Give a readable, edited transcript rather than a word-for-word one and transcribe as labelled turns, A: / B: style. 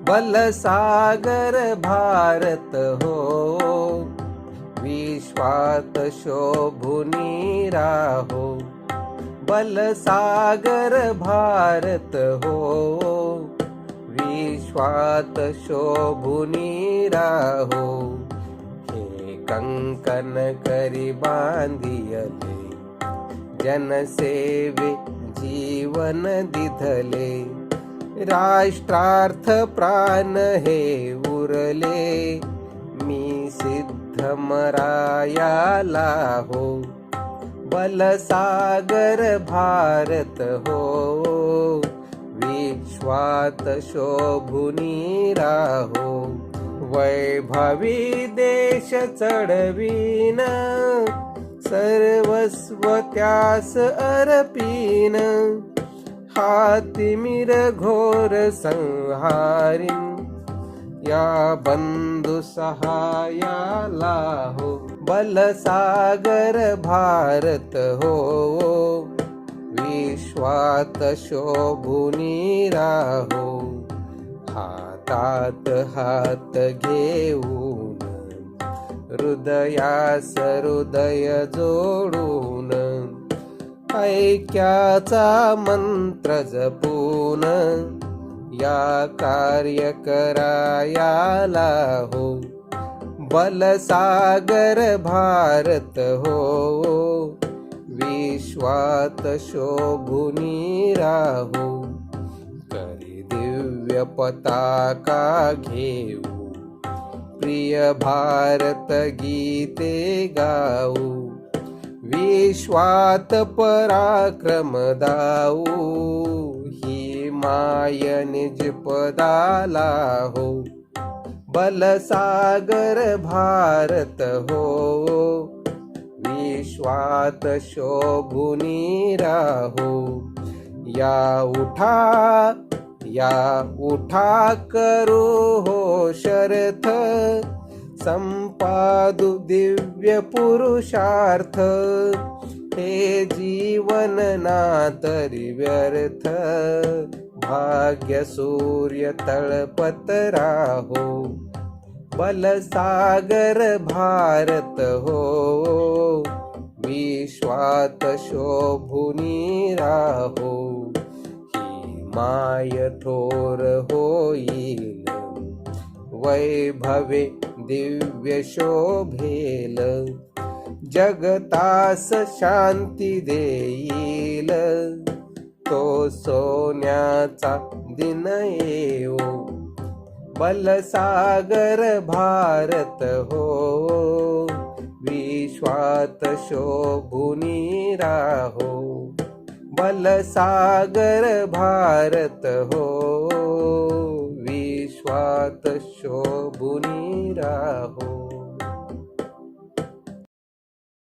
A: बलसागर भारत हो, विश्वात शोभुनी राहो. बलसागर भारत हो, विश्वात शोभुनी राहो. हे कंकण करी बांधियले, जनसेवे जीवन दिधले. राष्ट्रार्थ प्राण हे उरले, मी सिद्धमरायाला हो. बलसागर भारत हो, विश्वात शोभुनी राहो. वैभवी देश चढवीन, सर्वस्व त्यास अर्पीन. हातिमिर घोर संहारीन, या बंधु सहायाला हो. बलसागर भारत हो, विश्वात शोभुनी राहो. हातात हात घेऊन, हृदयास हृदय जोडून. ऐक्याचा मंत्र जपून, या कार्य करायाला हो. बलसागर भारत हो, विश्वात शोभुनी राहो. करी दिव्य पताका घेऊ, प्रिय भारत गीते गाऊ. विश्वात पराक्रम दाऊ, ही माय निज पदाला हो. बलसागर भारत हो, विश्वात शोभुनी राहो. या उठा करू हो शर्थ, संपादु दिव्य पुरुषार्थ. हे जीवन ना तरी व्यर्थ, भाग्य सूर्य तळपत राहो. बलसागर भारत हो, विश्वात शोभुनी राहो. ही माय थोर होईल, वैभवे दिव्य शोभेल. जगतास शांती देईल, तो सोन्याचा दिन येवो. बलसागर भारत हो, विश्वात शोभुनी राहो. बलसागर भारत हो, विश्वात शोभुनी राहो.